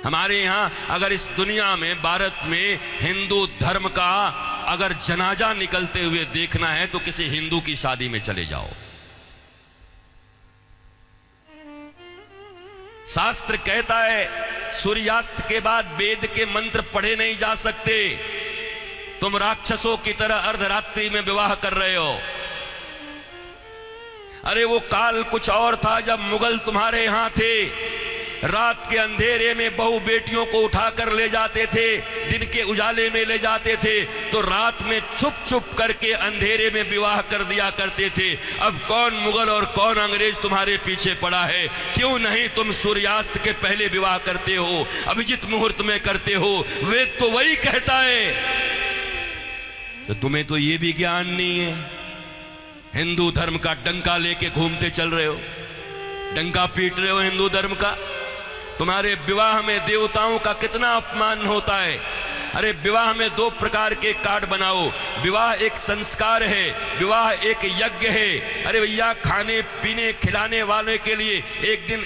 हमारे यहाँ अगर इस दुनिया में, भारत में हिंदू धर्म का अगर जनाजा निकलते हुए देखना है तो किसी हिंदू की शादी में चले जाओ। शास्त्र कहता है सूर्यास्त के बाद वेद के मंत्र पढ़े नहीं जा सकते। तुम राक्षसों की तरह अर्धरात्रि में विवाह कर रहे हो। अरे वो काल कुछ और था जब मुगल तुम्हारे यहां थे। रात के अंधेरे में बहू बेटियों को उठाकर ले जाते थे, दिन के उजाले में ले जाते थे, तो रात में छुप छुप करके अंधेरे में विवाह कर दिया करते थे। अब कौन मुगल और कौन अंग्रेज तुम्हारे पीछे पड़ा है? क्यों नहीं तुम सूर्यास्त के पहले विवाह करते हो, अभिजित मुहूर्त में करते हो? वेद तो वही कहता है। तो तुम्हें तो ये भी ज्ञान नहीं है। हिंदू धर्म का डंका लेके घूमते चल रहे हो, डंका पीट रहे हो हिंदू धर्म का। तुम्हारे विवाह में देवताओं का कितना अपमान होता है। अरे विवाह में दो प्रकार के कार्ड बनाओ। विवाह एक संस्कार है, विवाह एक यज्ञ है। अरे भैया, खाने पीने खिलाने वाले के लिए एक दिन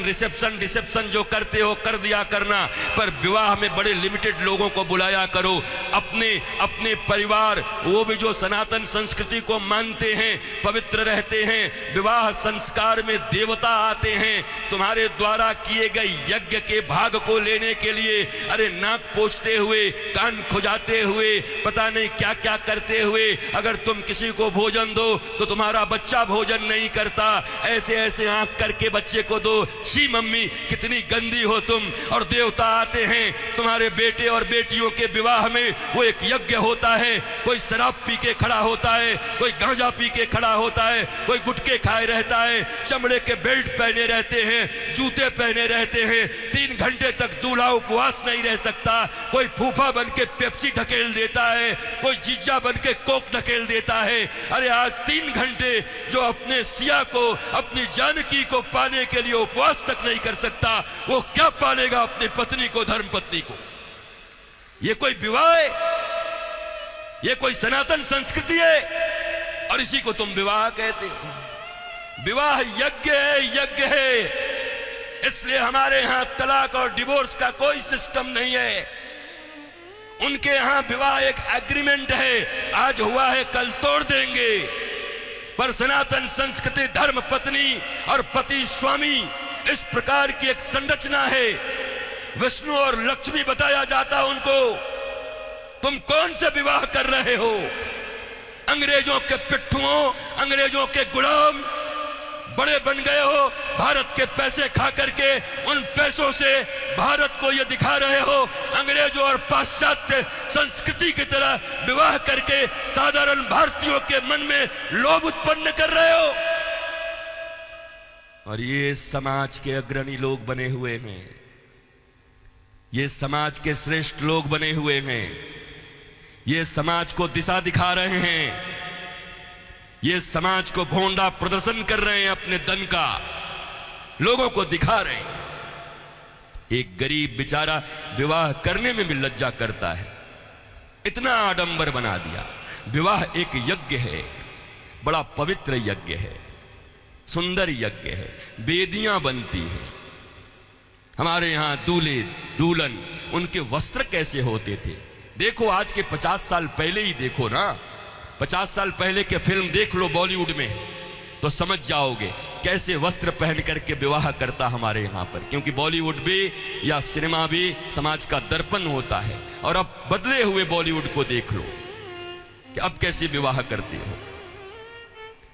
रिसेप्शन जो करते हो कर दिया करना, पर विवाह में बड़े लिमिटेड लोगों को बुलाया करो। अपने परिवार, वो भी जो सनातन संस्कृति को मानते हैं, पवित्र रहते हैं। विवाह संस्कार में देवता आते हैं। तुम्हारे द्वारा किए गए यज्ञ के भाग को लेने के लिए अरे नाक पोंछते हुए, कान खुजाते हुए, पता नहीं क्या क्या करते हुए अगर तुम किसी को भोजन दो तो तुम्हारा बच्चा भोजन नहीं करता। ऐसे ऐसे आंख करके बच्चे को दो। शी मम्मी कितनी गंदी हो तुम। और देवता आते हैं तुम्हारे बेटे और बेटियों के विवाह में। वो एक यज्ञ होता है। कोई शराब पी के खड़ा होता है, कोई गांजा पी के खड़ा होता है, कोई गुटके खाए रहता है, चमड़े के बेल्ट पहने रहते हैं, जूते पहने रहते हैं। 3 घंटे तक दूल्हा उपवास नहीं रह सकता। कोई फूफा बन के पेप्सी ढकेल देता है, कोई जीजा बन के कोक ढकेल देता है। अरे आज 3 घंटे जो अपने सिया को, अपनी जानकी को पाने के लिए उपवास तक नहीं कर सकता, वो क्या पालेगा अपनी पत्नी को, धर्म पत्नी को? ये कोई विवाह है? ये कोई सनातन संस्कृति है? और इसी को तुम विवाह कहते हो। विवाह यज्ञ है, यज्ञ है। इसलिए हमारे यहां तलाक और डिवोर्स का कोई सिस्टम नहीं है। उनके यहां विवाह एक एग्रीमेंट है, आज हुआ है कल तोड़ देंगे। पर सनातन संस्कृति धर्म पत्नी और पति स्वामी, इस प्रकार की एक संरचना है। विष्णु और लक्ष्मी बताया जाता उनको। तुम कौन से विवाह कर रहे हो? अंग्रेजों के पिट्ठुओं, अंग्रेजों के गुलाम बड़े बन गए हो। भारत के पैसे खा करके उन पैसों से भारत को ये दिखा रहे हो अंग्रेजों और पाश्चात्य संस्कृति की तरह विवाह करके साधारण भारतीयों के मन में लोभ उत्पन्न कर रहे हो। और ये समाज के अग्रणी लोग बने हुए हैं, ये समाज के श्रेष्ठ लोग बने हुए हैं, ये समाज को दिशा दिखा रहे हैं, ये समाज को भोंडा प्रदर्शन कर रहे हैं, अपने दन का लोगों को दिखा रहे हैं। एक गरीब बेचारा विवाह करने में भी लज्जा करता है, इतना आडंबर बना दिया। विवाह एक यज्ञ है, बड़ा पवित्र यज्ञ है, सुंदर यज्ञ है, वेदियां बनती हैं। हमारे यहां दूल्हे दुल्हन, उनके वस्त्र कैसे होते थे? देखो आज के 50 साल पहले ही देखो ना, 50 साल पहले के फिल्म देख लो बॉलीवुड में, तो समझ जाओगे कैसे वस्त्र पहन करके विवाह करता हमारे यहाँ पर। क्योंकि बॉलीवुड भी या सिनेमा भी समाज का दर्पण होता है। और अब बदले हुए बॉलीवुड को देख लो कि अब कैसे विवाह करते हो।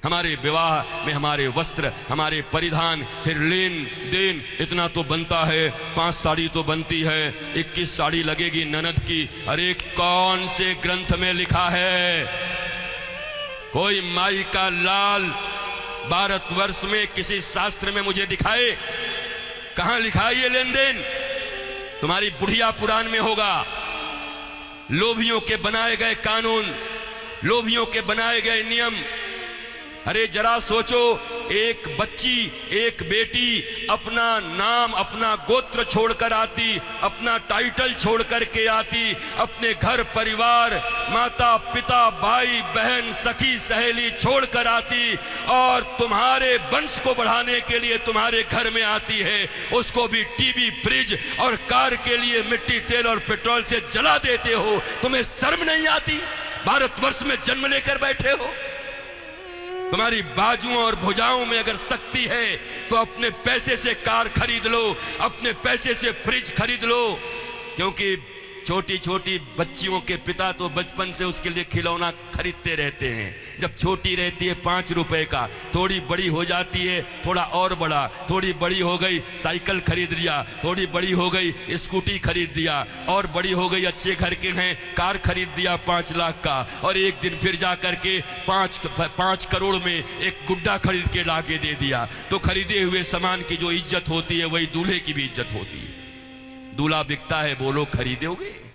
हमारे विवाह में हमारे वस्त्र, हमारे परिधान, फिर लेन देन इतना तो बनता है। 5 साड़ी तो बनती है, 21 साड़ी लगेगी ननद की। अरे कौन से ग्रंथ में लिखा है? कोई माई का लाल भारतवर्ष में किसी शास्त्र में मुझे दिखाए? कहां लिखा है ये लेन देन? तुम्हारी बुढ़िया पुराण में होगा। लोभियों के बनाए गए कानून, लोभियों के बनाए गए नियम, अरे जरा सोचो, एक बच्ची, एक बेटी अपना नाम, अपना गोत्र छोड़कर आती, अपना टाइटल छोड़ करके आती, अपने घर परिवार, माता पिता, भाई बहन, सखी सहेली छोड़कर आती और तुम्हारे वंश को बढ़ाने के लिए तुम्हारे घर में आती है। उसको भी टीवी, फ्रिज और कार के लिए मिट्टी, तेल और पेट्रोल से जला देते हो। तुम्हें शर्म नहीं आती? भारतवर्ष में जन्म लेकर बैठे हो। तुम्हारी बाजुओं और भुजाओं में अगर शक्ति है तो अपने पैसे से कार खरीद लो, अपने पैसे से फ्रिज खरीद लो, क्योंकि छोटी छोटी बच्चियों के पिता तो बचपन से उसके लिए खिलौना खरीदते रहते हैं। जब छोटी रहती है 5 रुपए का, थोड़ी बड़ी हो जाती है थोड़ा और बड़ा, थोड़ी बड़ी हो गई साइकिल खरीद लिया, थोड़ी बड़ी हो गई स्कूटी खरीद दिया, और बड़ी हो गई अच्छे घर के हैं कार खरीद दिया 5 लाख का, और एक दिन फिर जा करके 5 करोड़ में एक गुड्डा खरीद के लाके दे दिया। तो खरीदे हुए सामान की जो इज्जत होती है वही दूल्हे की भी इज्जत होती है। दूल्हा बिकता है, बोलो खरीदोगे?